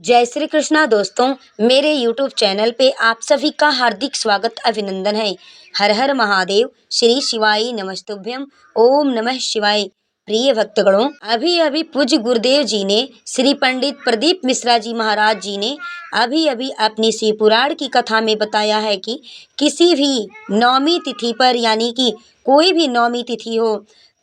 जय श्री कृष्णा दोस्तों, मेरे YouTube चैनल पे आप सभी का हार्दिक स्वागत अभिनंदन है। हर हर महादेव, श्री शिवाय नमस्तुभ्यम, ओम नमः शिवाय। प्रिय भक्तगणों, अभी अभी पूज्य गुरुदेव जी ने श्री पंडित प्रदीप मिश्रा जी महाराज जी ने अभी अभी अपनी शिव पुराण की कथा में बताया है कि किसी भी नौमी तिथि पर, यानी कि कोई भी नौमी तिथि हो,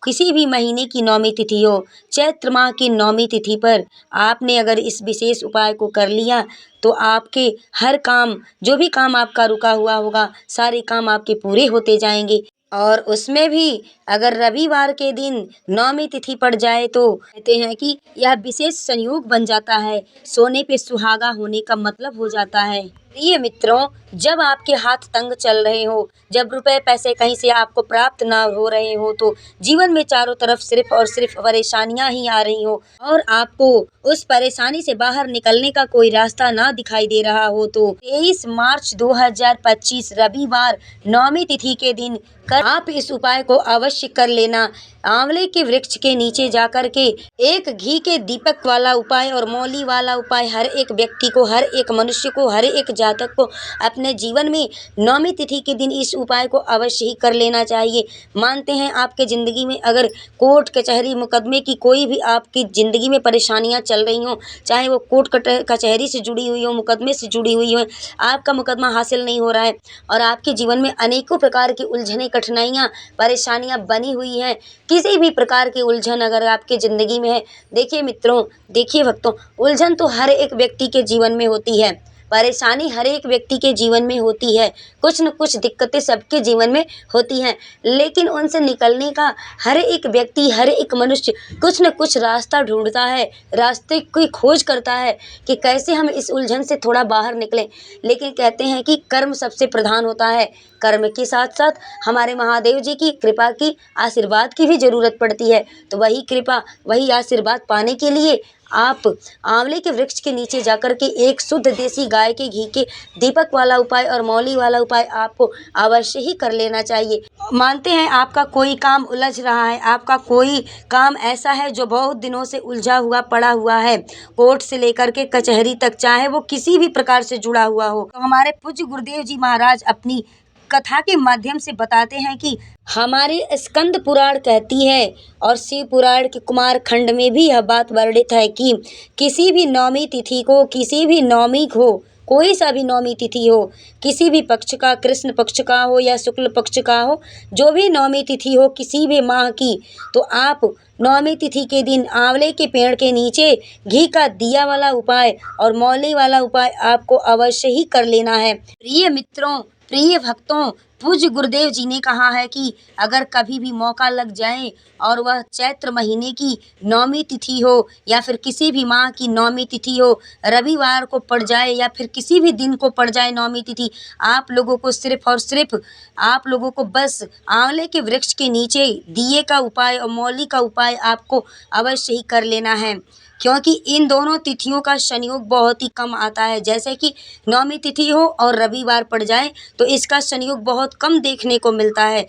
किसी भी महीने की नौमी तिथि हो, चैत्र माह की नौमी तिथि पर आपने अगर इस विशेष उपाय को कर लिया तो आपके हर काम, जो भी काम आपका रुका हुआ होगा, सारे काम आपके पूरे होते जाएंगे। और उसमें भी अगर रविवार के दिन नौमी तिथि पड़ जाए तो कहते हैं कि यह विशेष संयोग बन जाता है। सोने पे सुहागा होने का मतलब हो जाता है। प्रिय मित्रों, जब आपके हाथ तंग चल रहे हो, जब रुपए पैसे कहीं से आपको प्राप्त ना हो रहे हो, तो जीवन में चारों तरफ सिर्फ और सिर्फ परेशानियां ही आ रही हो और आपको उस परेशानी से बाहर निकलने का कोई रास्ता ना दिखाई दे रहा हो, तो 23 मार्च 2025 रविवार नौमी तिथि के दिन आप इस उपाय को अवश्य कर लेना। आंवले के वृक्ष के नीचे जाकर के एक घी के दीपक वाला उपाय और मौली वाला उपाय हर एक व्यक्ति को, हर एक मनुष्य को, हर एक जातक को अपने जीवन में नौमी तिथि के दिन इस उपाय को अवश्य ही कर लेना चाहिए। मानते हैं आपके ज़िंदगी में अगर कोर्ट कचहरी मुकदमे की कोई भी आपकी ज़िंदगी में परेशानियां चल रही हों, चाहे वो कोर्ट कचहरी से जुड़ी हुई हो, मुकदमे से जुड़ी हुई हो, आपका मुकदमा हासिल नहीं हो रहा है और आपके जीवन में अनेकों प्रकार की उलझनें, कठिनाइयाँ, परेशानियाँ बनी हुई हैं, किसी भी प्रकार की उलझन अगर आपकी ज़िंदगी में है, देखिए मित्रों, देखिए भक्तों, उलझन तो हर एक व्यक्ति के जीवन में होती है, परेशानी हर एक व्यक्ति के जीवन में होती है, कुछ न कुछ दिक्कतें सबके जीवन में होती हैं, लेकिन उनसे निकलने का हर एक व्यक्ति, हर एक मनुष्य कुछ न कुछ रास्ता ढूंढता है, रास्ते की खोज करता है कि कैसे हम इस उलझन से थोड़ा बाहर निकलें। लेकिन कहते हैं कि कर्म सबसे प्रधान होता है, कर्म के साथ साथ हमारे महादेव जी की कृपा की, आशीर्वाद की भी ज़रूरत पड़ती है। तो वही कृपा, वही आशीर्वाद पाने के लिए आप आंवले के वृक्ष के नीचे जाकर के एक शुद्ध देसी गाय के घी के दीपक वाला उपाय और मौली वाला उपाय आपको अवश्य ही कर लेना चाहिए। मानते हैं आपका कोई काम उलझ रहा है, आपका कोई काम ऐसा है जो बहुत दिनों से उलझा हुआ पड़ा हुआ है, कोर्ट से लेकर के कचहरी तक, चाहे वो किसी भी प्रकार से जुड़ा हुआ हो, तो हमारे पूज्य गुरुदेव जी महाराज अपनी कथा के माध्यम से बताते हैं कि हमारे स्कंद पुराण कहती है और शिव पुराण के कुमार खंड में भी यह बात वर्णित है कि किसी भी नौमी तिथि को, किसी भी नौमी हो, कोई सा भी नौमी तिथि हो, किसी भी पक्ष का, कृष्ण पक्ष का हो या शुक्ल पक्ष का हो, जो भी नौमी तिथि हो किसी भी माह की, तो आप नौमी तिथि के दिन आंवले के पेड़ के नीचे घी का दिया वाला उपाय और मौली वाला उपाय आपको अवश्य ही कर लेना है। प्रिय मित्रों, प्रिय भक्तों, पूज्य गुरुदेव जी ने कहा है कि अगर कभी भी मौका लग जाए और वह चैत्र महीने की नौमी तिथि हो या फिर किसी भी माह की नौमी तिथि हो, रविवार को पड़ जाए या फिर किसी भी दिन को पड़ जाए नौमी तिथि, आप लोगों को सिर्फ और सिर्फ आप लोगों को बस आंवले के वृक्ष के नीचे दिए का उपाय और मौली का उपाय आपको अवश्य ही कर लेना है, क्योंकि इन दोनों तिथियों का संयोग बहुत ही कम आता है। जैसे कि नौमी तिथि हो और रविवार पड़ जाए तो इसका संयोग बहुत कम देखने को मिलता है।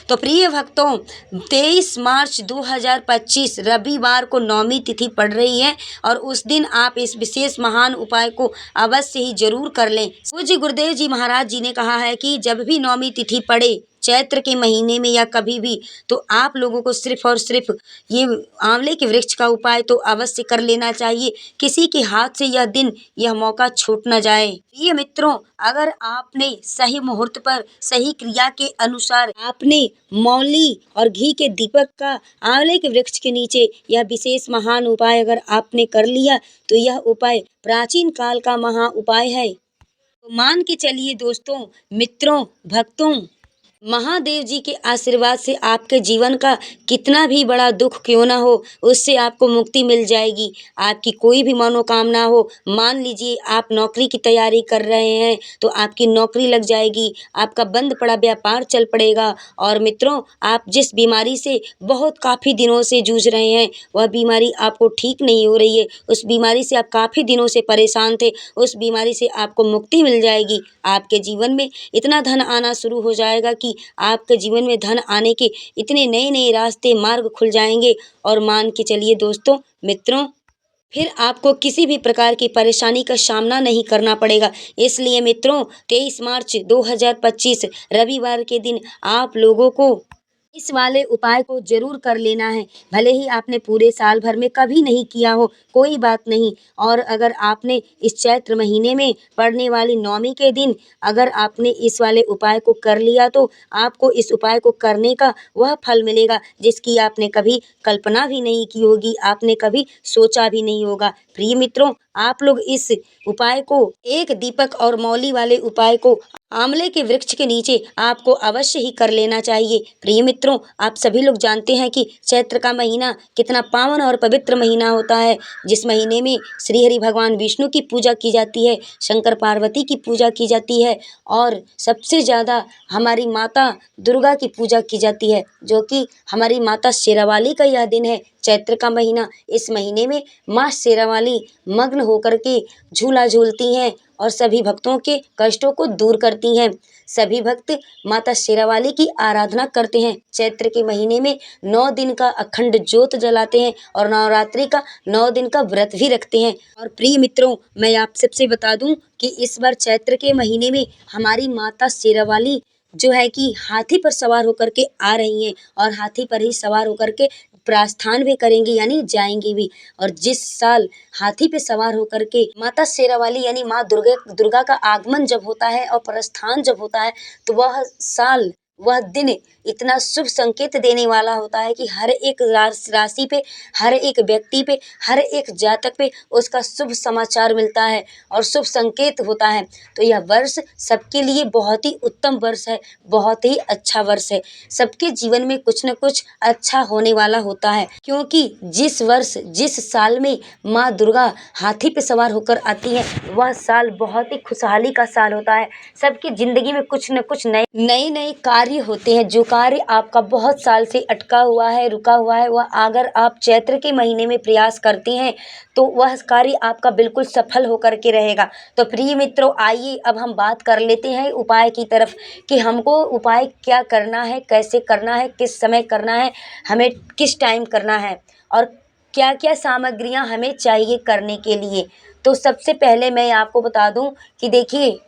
तो प्रिय भक्तों, 23 मार्च 2025 रविवार को नौमी तिथि पड़ रही है और उस दिन आप इस विशेष महान उपाय को अवश्य ही जरूर कर लें। पूज्य गुरुदेव जी महाराज जी ने कहा है कि जब भी नौमी तिथि पड़े चैत्र के महीने में या कभी भी, तो आप लोगों को सिर्फ और सिर्फ ये आंवले के वृक्ष का उपाय तो अवश्य कर लेना चाहिए, किसी के हाथ से यह दिन, यह मौका छूट न जाए। ये मित्रों, अगर आपने सही मुहूर्त पर, सही क्रिया के अनुसार आपने मौली और घी के दीपक का आंवले के वृक्ष के नीचे यह विशेष महान उपाय अगर आपने कर लिया, तो यह उपाय प्राचीन काल का महा उपाय है। तो मान के चलिए दोस्तों, मित्रों, भक्तों, महादेव जी के आशीर्वाद से आपके जीवन का कितना भी बड़ा दुख क्यों ना हो, उससे आपको मुक्ति मिल जाएगी। आपकी कोई भी मनोकामना हो, मान लीजिए आप नौकरी की तैयारी कर रहे हैं तो आपकी नौकरी लग जाएगी, आपका बंद पड़ा व्यापार चल पड़ेगा। और मित्रों, आप जिस बीमारी से बहुत काफ़ी दिनों से जूझ रहे हैं, वह बीमारी आपको ठीक नहीं हो रही है, उस बीमारी से आप काफ़ी दिनों से परेशान थे, उस बीमारी से आपको मुक्ति मिल जाएगी। आपके जीवन में इतना धन आना शुरू हो जाएगा कि आपके जीवन में धन आने के इतने नए नए रास्ते, मार्ग खुल जाएंगे। और मान के चलिए दोस्तों, मित्रों, फिर आपको किसी भी प्रकार की परेशानी का सामना नहीं करना पड़ेगा। इसलिए मित्रों 23 मार्च 2025 रविवार के दिन आप लोगों को इस वाले उपाय को ज़रूर कर लेना है। भले ही आपने पूरे साल भर में कभी नहीं किया हो, कोई बात नहीं। और अगर आपने इस चैत्र महीने में पड़ने वाली नवमी के दिन अगर आपने इस वाले उपाय को कर लिया तो आपको इस उपाय को करने का वह फल मिलेगा जिसकी आपने कभी कल्पना भी नहीं की होगी, आपने कभी सोचा भी नहीं होगा। प्रिय मित्रों, आप लोग इस उपाय को एक दीपक और मौली वाले उपाय को आंवले के वृक्ष के नीचे आपको अवश्य ही कर लेना चाहिए। प्रिय मित्रों, आप सभी लोग जानते हैं कि चैत्र का महीना कितना पावन और पवित्र महीना होता है, जिस महीने में श्री हरि भगवान विष्णु की पूजा की जाती है, शंकर पार्वती की पूजा की जाती है और सबसे ज़्यादा हमारी माता दुर्गा की पूजा की जाती है, जो कि हमारी माता शेरावाली का यह दिन है। चैत्र का महीना, इस महीने में माँ शेरावाली मग्न होकर के झूला झूलती हैं और सभी भक्तों के कष्टों को दूर करती हैं। सभी भक्त माता शेरावाली की आराधना करते हैं। चैत्र के महीने में 9 दिन का अखंड ज्योत जलाते हैं और नवरात्रि का 9 दिन का व्रत भी रखते हैं। और प्रिय मित्रों, मैं आप सबसे बता दूं कि इस बार चैत्र के महीने में हमारी माता शेरावाली जो है कि हाथी पर सवार होकर के आ रही हैं और हाथी पर ही सवार होकर के प्रस्थान भी करेंगी, यानी जाएंगी भी। और जिस साल हाथी पे सवार होकर के माता शेरावाली यानी माँ दुर्गा का आगमन जब होता है और प्रस्थान जब होता है तो वह साल, वह दिन इतना शुभ संकेत देने वाला होता है कि हर एक राशि पे, हर एक व्यक्ति पे, हर एक जातक पे उसका शुभ समाचार मिलता है और शुभ संकेत होता है। तो यह वर्ष सबके लिए बहुत ही उत्तम वर्ष है, बहुत ही अच्छा वर्ष है। सबके जीवन में कुछ न कुछ अच्छा होने वाला होता है, क्योंकि जिस वर्ष, जिस साल में माँ दुर्गा हाथी पे सवार होकर आती है, वह साल बहुत ही खुशहाली का साल होता है। सबकी जिंदगी में कुछ न कुछ नए नए कार्य होते हैं। जो कार्य आपका बहुत साल से अटका हुआ है, रुका हुआ है, वह अगर आप चैत्र के महीने में प्रयास करते हैं तो वह कार्य आपका बिल्कुल सफल होकर के रहेगा। तो प्रिय मित्रों, आइए अब हम बात कर लेते हैं उपाय की तरफ कि हमको उपाय क्या करना है, कैसे करना है, किस समय करना है, हमें किस टाइम करना है और क्या क्या सामग्रियां हमें चाहिए करने के लिए। तो सबसे पहले मैं आपको बता दूं कि देखिए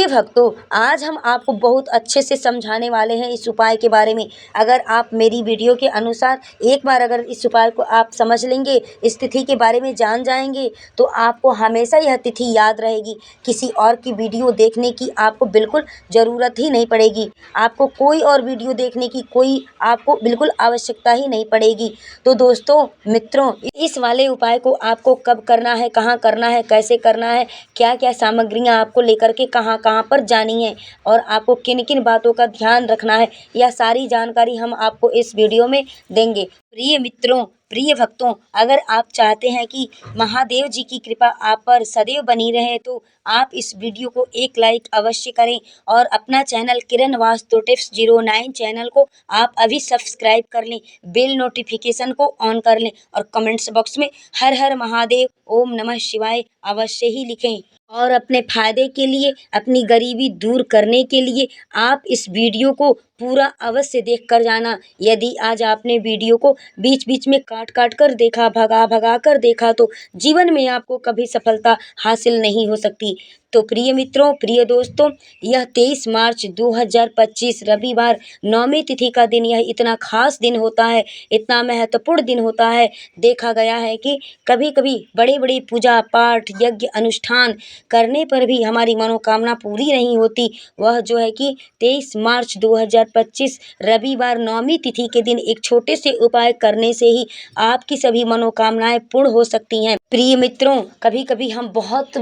भक्तों, आज हम आपको बहुत अच्छे से समझाने वाले हैं इस उपाय के बारे में। अगर आप मेरी वीडियो के अनुसार एक बार अगर इस उपाय को आप समझ लेंगे, इस तिथि के बारे में जान जाएंगे, तो आपको हमेशा यह तिथि याद रहेगी। किसी और की वीडियो देखने की आपको बिल्कुल ज़रूरत ही नहीं पड़ेगी। आपको कोई और वीडियो देखने की कोई आपको बिल्कुल आवश्यकता ही नहीं पड़ेगी। तो दोस्तों, मित्रों, इस वाले उपाय को आपको कब करना है, कहाँ करना है, कैसे करना है, क्या क्या सामग्रियाँ आपको लेकर के कहाँ कहाँ पर जानी है और आपको किन किन बातों का ध्यान रखना है, यह सारी जानकारी हम आपको इस वीडियो में देंगे। प्रिय मित्रों, प्रिय भक्तों, अगर आप चाहते हैं कि महादेव जी की कृपा आप पर सदैव बनी रहे तो आप इस वीडियो को एक लाइक अवश्य करें और अपना चैनल किरण वास्तु टिप्स 09 चैनल को आप अभी सब्सक्राइब कर लें, बेल नोटिफिकेशन को ऑन कर लें और कमेंट्स बॉक्स में हर हर महादेव, ओम नमः शिवाय अवश्य ही लिखें। और अपने फायदे के लिए, अपनी गरीबी दूर करने के लिए आप इस वीडियो को पूरा अवश्य देख कर जाना। यदि आज आपने वीडियो को बीच बीच में काट काट कर देखा, भगा भगा कर देखा, तो जीवन में आपको कभी सफलता हासिल नहीं हो सकती। तो प्रिय मित्रों, प्रिय दोस्तों, यह 23 मार्च 2025 रविवार नवमी तिथि का दिन, यह इतना खास दिन होता है, इतना महत्वपूर्ण दिन होता है। देखा गया है कि कभी कभी बड़े बड़े पूजा पाठ, यज्ञ, अनुष्ठान करने पर भी हमारी मनोकामना पूरी नहीं होती। वह जो है कि 23 मार्च 2025 रविवार नवमी तिथि के दिन एक छोटे से उपाय करने से ही आपकी सभी मनोकामनाएं पूर्ण हो सकती हैं। प्रिय मित्रों, कभी कभी हम बहुत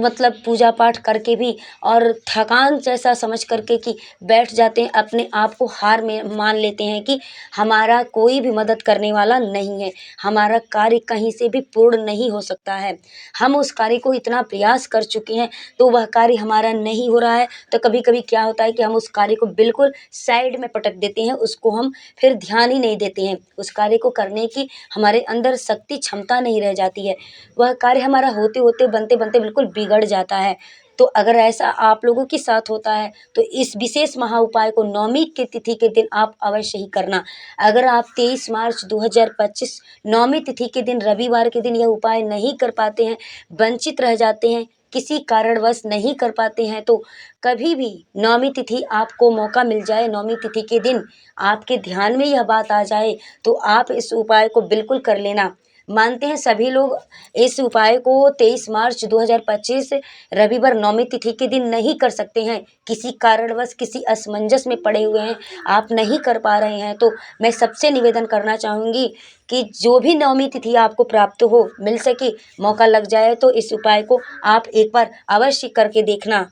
पूजा पाठ करके भी और थकान जैसा समझ करके कि बैठ जाते हैं, अपने आप को हार में मान लेते हैं कि हमारा कोई भी मदद करने वाला नहीं है, हमारा कार्य कहीं से भी पूर्ण नहीं हो सकता है। हम उस कार्य को इतना प्रयास कर चुके हैं तो वह कार्य हमारा नहीं हो रहा है, तो कभी कभी क्या होता है कि हम उस कार्य को बिल्कुल साइड में पटक देते हैं, उसको हम फिर ध्यान ही नहीं देते हैं। उस कार्य को करने की हमारे अंदर शक्ति, क्षमता नहीं रह जाती है। वह कार्य हमारा होते होते, बनते बनते बिल्कुल बिगड़ जाता है। तो अगर ऐसा आप लोगों के साथ होता है तो इस विशेष महा उपाय को नवमी की तिथि के दिन आप अवश्य ही करना। अगर आप 23 मार्च 2025 नवमी तिथि के दिन रविवार के दिन यह उपाय नहीं कर पाते हैं, वंचित रह जाते हैं, किसी कारणवश नहीं कर पाते हैं, तो कभी भी नवमी तिथि आपको मौका मिल जाए, नवमी तिथि के दिन आपके ध्यान में यह बात आ जाए तो आप इस उपाय को बिल्कुल कर लेना। मानते हैं सभी लोग इस उपाय को 23 मार्च 2025 रविवार नवमी तिथि के दिन नहीं कर सकते हैं, किसी कारणवश किसी असमंजस में पड़े हुए हैं, आप नहीं कर पा रहे हैं, तो मैं सबसे निवेदन करना चाहूँगी कि जो भी नवमी तिथि आपको प्राप्त हो, मिल सके, मौका लग जाए तो इस उपाय को आप एक बार अवश्य करके देखना।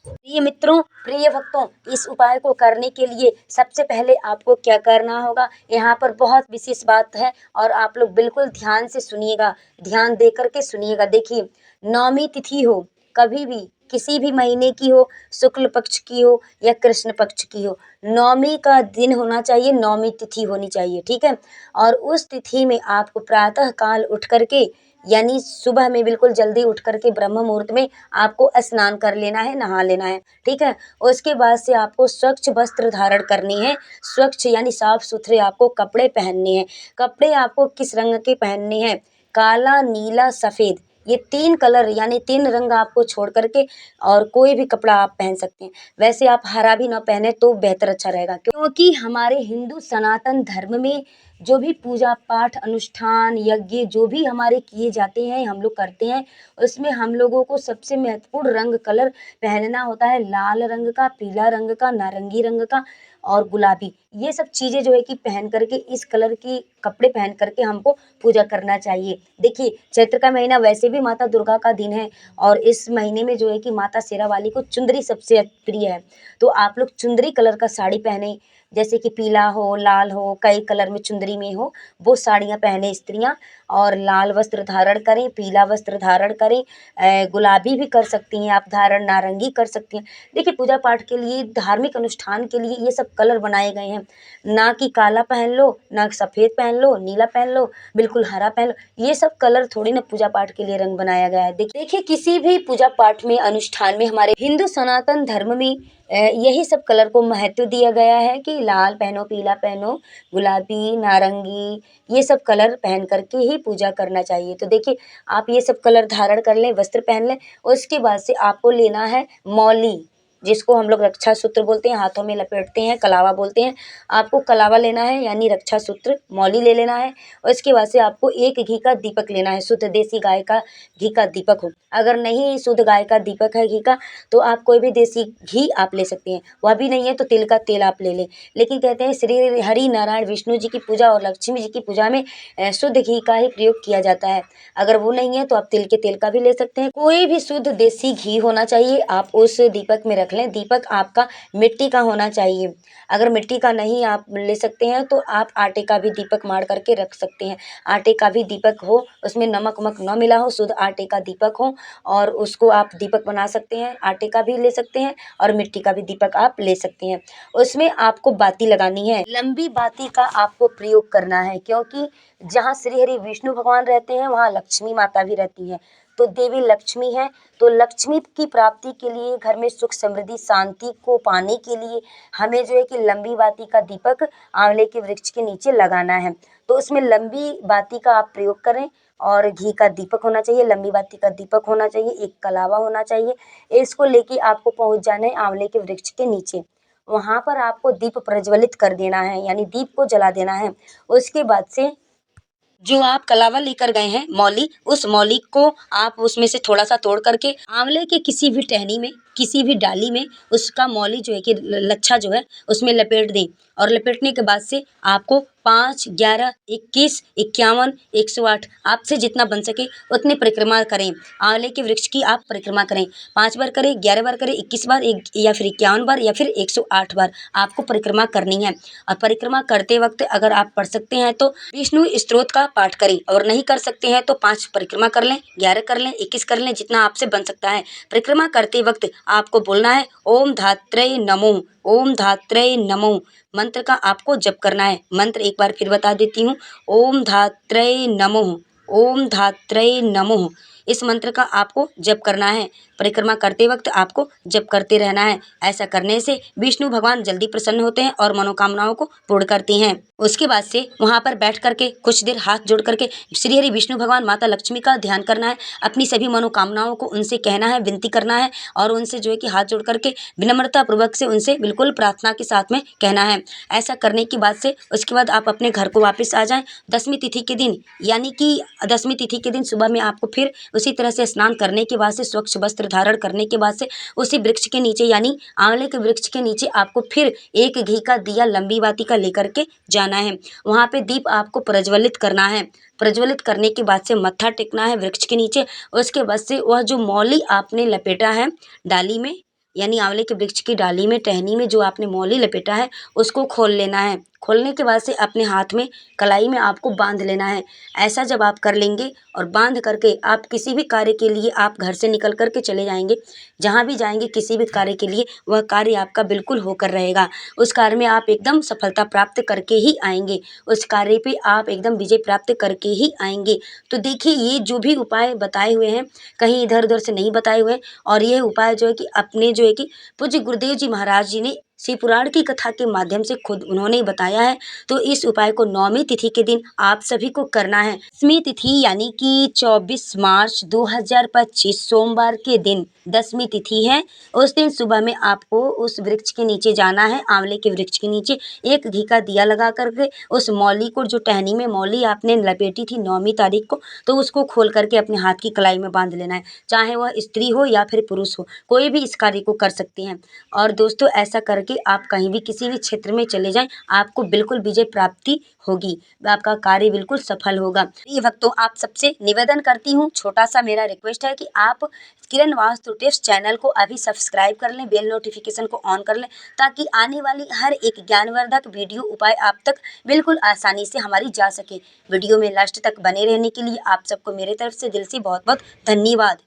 प्रिय मित्रों, प्रिय भक्तों, इस उपाय को करने के लिए सबसे पहले आपको क्या करना होगा, यहाँ पर बहुत विशेष बात है और आप लोग बिल्कुल ध्यान से सुनिएगा, ध्यान दे करके सुनिएगा। देखिए, नवमी तिथि हो, कभी भी किसी भी महीने की हो, शुक्ल पक्ष की हो या कृष्ण पक्ष की हो, नवमी का दिन होना चाहिए, नवमी तिथि होनी चाहिए, ठीक है। और उस तिथि में आपको प्रातः काल उठ करके यानी सुबह में बिल्कुल जल्दी उठ करके ब्रह्म मुहूर्त में आपको स्नान कर लेना है, नहा लेना है, ठीक है। उसके बाद से आपको स्वच्छ वस्त्र धारण करनी है, स्वच्छ यानी साफ सुथरे आपको कपड़े पहनने हैं। कपड़े आपको किस रंग के पहनने हैं, काला, नीला, सफ़ेद, ये 3 कलर यानी 3 रंग आपको छोड़ करके और कोई भी कपड़ा आप पहन सकते हैं। वैसे आप हरा भी ना पहने तो बेहतर अच्छा रहेगा, क्योंकि हमारे हिंदू सनातन धर्म में जो भी पूजा पाठ अनुष्ठान यज्ञ जो भी हमारे किए जाते हैं, हम लोग करते हैं, उसमें हम लोगों को सबसे महत्वपूर्ण रंग कलर पहनना होता है लाल रंग का, पीला रंग का, नारंगी रंग का और गुलाबी। ये सब चीज़ें जो है कि पहन करके इस कलर की कपड़े पहन करके हमको पूजा करना चाहिए। देखिए, चैत्र का महीना वैसे भी माता दुर्गा का दिन है और इस महीने में जो है कि माता शेरावाली को चुंदरी सबसे प्रिय है, तो आप लोग चुंदरी कलर का साड़ी पहने, जैसे कि पीला हो, लाल हो, कई कलर में चुंदरी में हो, वो साड़ियाँ पहने स्त्रियाँ और लाल वस्त्र धारण करें, पीला वस्त्र धारण करें, गुलाबी भी कर सकती हैं आप धारण, नारंगी कर सकती हैं। देखिए, पूजा पाठ के लिए, धार्मिक अनुष्ठान के लिए ये सब कलर बनाए गए हैं, ना कि काला पहन लो, ना सफ़ेद पहन लो, नीला पहन लो, बिल्कुल हरा पहन लो, ये सब कलर थोड़ी ना पूजा पाठ के लिए रंग बनाया गया है। देखिए, किसी भी पूजा पाठ में, अनुष्ठान में हमारे हिंदू सनातन धर्म में यही सब कलर को महत्व दिया गया है कि लाल पहनो, पीला पहनो, गुलाबी, नारंगी, ये सब कलर पहन करके ही पूजा करना चाहिए। तो देखिए, आप ये सब कलर धारण कर लें, वस्त्र पहन लें, उसके बाद से आपको लेना है मौली, जिसको हम लोग रक्षा सूत्र बोलते हैं, हाथों में लपेटते हैं, कलावा बोलते हैं। आपको कलावा लेना है यानी रक्षा सूत्र, मौली ले लेना है। और इसके बाद से आपको एक घी का दीपक लेना है, शुद्ध देसी गाय का घी का दीपक हो। अगर नहीं शुद्ध गाय का दीपक है घी का, तो आप कोई भी देसी घी आप ले सकते हैं, वह भी नहीं है तो तिल का तेल आप ले लें। लेकिन कहते हैं श्री हरि नारायण विष्णु जी की पूजा और लक्ष्मी जी की पूजा में शुद्ध घी का ही प्रयोग किया जाता है। अगर वो नहीं है तो आप तिल के तेल का भी ले सकते हैं, कोई भी शुद्ध देसी घी होना चाहिए, आप उस दीपक में रख लें। दीपक आपका मिट्टी का होना चाहिए, अगर मिट्टी का नहीं आप ले सकते हैं तो आप आटे का भी दीपक मार करके रख सकते हैं। आटे का भी दीपक हो, उसमें नमक वमक न मिला हो, शुद्ध आटे का दीपक हो और उसको आप दीपक बना सकते हैं। आटे का भी ले सकते हैं और मिट्टी का भी दीपक आप ले सकते हैं। उसमें आपको बाती लगानी है, लंबी बाती का आपको प्रयोग करना है, क्योंकि जहाँ श्री हरि विष्णु भगवान रहते हैं वहाँ लक्ष्मी माता भी रहती है, तो देवी लक्ष्मी है, तो लक्ष्मी की प्राप्ति के लिए, घर में सुख समृद्धि शांति को पाने के लिए हमें जो है कि लंबी बाती का दीपक आंवले के वृक्ष के नीचे लगाना है। तो उसमें लंबी बाती का आप प्रयोग करें और घी का दीपक होना चाहिए, लंबी बाती का दीपक होना चाहिए, एक कलावा होना चाहिए। इसको लेके आपको पहुंच जाना है आंवले के वृक्ष के नीचे, वहाँ पर आपको दीप प्रज्वलित कर देना है, यानी दीप को जला देना है। उसके बाद से जो आप कलावा लेकर गए हैं मौली, उस मौली को आप उसमें से थोड़ा सा तोड़ करके आंवले के किसी भी टहनी में, किसी भी डाली में उसका मौली जो है कि लच्छा जो है उसमें लपेट दें। और लपेटने के बाद से आपको 5, 11, 21, 51, 108 आपसे जितना बन सके उतनी परिक्रमा करें, आंवले के वृक्ष की आप परिक्रमा करें। 5 बार करें, 11 बार करें, 21 बार या फिर 51 बार या फिर 108 बार आपको परिक्रमा करनी है। और परिक्रमा करते वक्त अगर आप पढ़ सकते हैं तो विष्णु स्तोत्र का पाठ करें, और नहीं कर सकते हैं तो 5 परिक्रमा कर लें, 11 कर लें, 21 कर लें, जितना आपसे बन सकता है। परिक्रमा करते वक्त आपको बोलना है ओम धात्रे नमो, ओम धात्रे नमो मंत्र का आपको जप करना है। मंत्र एक बार फिर बता देती हूँ, ओम धात्रे नमो, ओम धात्रे नमो, इस मंत्र का आपको जप करना है। परिक्रमा करते वक्त आपको जप करते रहना है। ऐसा करने से विष्णु भगवान जल्दी प्रसन्न होते हैं और मनोकामनाओं को पूर्ण करती हैं। उसके बाद से वहाँ पर बैठ करके कुछ देर हाथ जोड़ करके श्री हरि विष्णु भगवान माता लक्ष्मी का ध्यान करना है। अपनी सभी मनोकामनाओं को उनसे कहना है, विनती करना है और उनसे जो है कि हाथ जोड़ करके विनम्रता पूर्वक से उनसे बिल्कुल प्रार्थना के साथ में कहना है। ऐसा करने के बाद से उसके बाद आप अपने घर को वापस आ जाएं। दसवीं तिथि के दिन यानी कि दसवीं तिथि के दिन सुबह में आपको फिर उसी तरह से स्नान करने के बाद से स्वच्छ वस्त्र धारण करने के बाद से उसी वृक्ष के नीचे यानी आंवले के वृक्ष के नीचे आपको फिर एक घी का दिया लंबी वाटिका लेकर के जाना है। वहाँ पे दीप आपको प्रज्वलित करना है। प्रज्वलित करने के बाद से मत्था टेकना है वृक्ष के नीचे। उसके बाद से वह जो मौली आपने लपेटा है डाली में यानी आंवले के वृक्ष की डाली में टहनी में जो आपने मौली लपेटा है उसको खोल लेना है। खोलने के बाद से अपने हाथ में कलाई में आपको बांध लेना है। ऐसा जब आप कर लेंगे और बांध करके आप किसी भी कार्य के लिए आप घर से निकल करके चले जाएंगे, जहाँ भी जाएंगे किसी भी कार्य के लिए वह कार्य आपका बिल्कुल होकर रहेगा। उस कार्य में आप एकदम सफलता प्राप्त करके ही आएंगे। उस कार्य पे आप एकदम विजय प्राप्त करके ही आएंगे। तो देखिए ये जो भी उपाय बताए हुए हैं कहीं इधर उधर से नहीं बताए हुए और यह उपाय जो है कि अपने जो है कि पूज्य गुरुदेव जी महाराज जी ने शिव पुराण की कथा के माध्यम से खुद उन्होंने ही बताया है। तो इस उपाय को 9वीं तिथि के दिन आप सभी को करना है। 10वीं तिथि यानी कि 24 मार्च 2025 सोमवार के दिन 10वीं तिथि है। उस दिन सुबह में आपको उस वृक्ष के नीचे जाना है, आंवले के वृक्ष के नीचे एक घी का दिया लगा करके उस मौली को जो टहनी में मौली आपने लपेटी थी 9वीं तारीख को तो उसको खोल करके अपने हाथ की कलाई में बांध लेना है। चाहे वह स्त्री हो या फिर पुरुष हो, कोई भी इस कार्य को कर सकते हैं। और दोस्तों ऐसा करके आप कहीं भी किसी भी क्षेत्र में चले जाएं, आपको बिल्कुल विजय प्राप्ति होगी, आपका कार्य बिल्कुल सफल होगा। प्रिय भक्तों, आप सबसे निवेदन करती हूँ, छोटा सा मेरा रिक्वेस्ट है कि आप किरण वास्तु टिप्स चैनल को अभी सब्सक्राइब कर लें, बेल नोटिफिकेशन को ऑन कर लें ताकि आने वाली हर एक ज्ञानवर्धक वीडियो उपाय आप तक बिल्कुल आसानी से हमारी जा सके। वीडियो में लास्ट तक बने रहने के लिए आप सबको मेरे तरफ से दिल से बहुत बहुत धन्यवाद।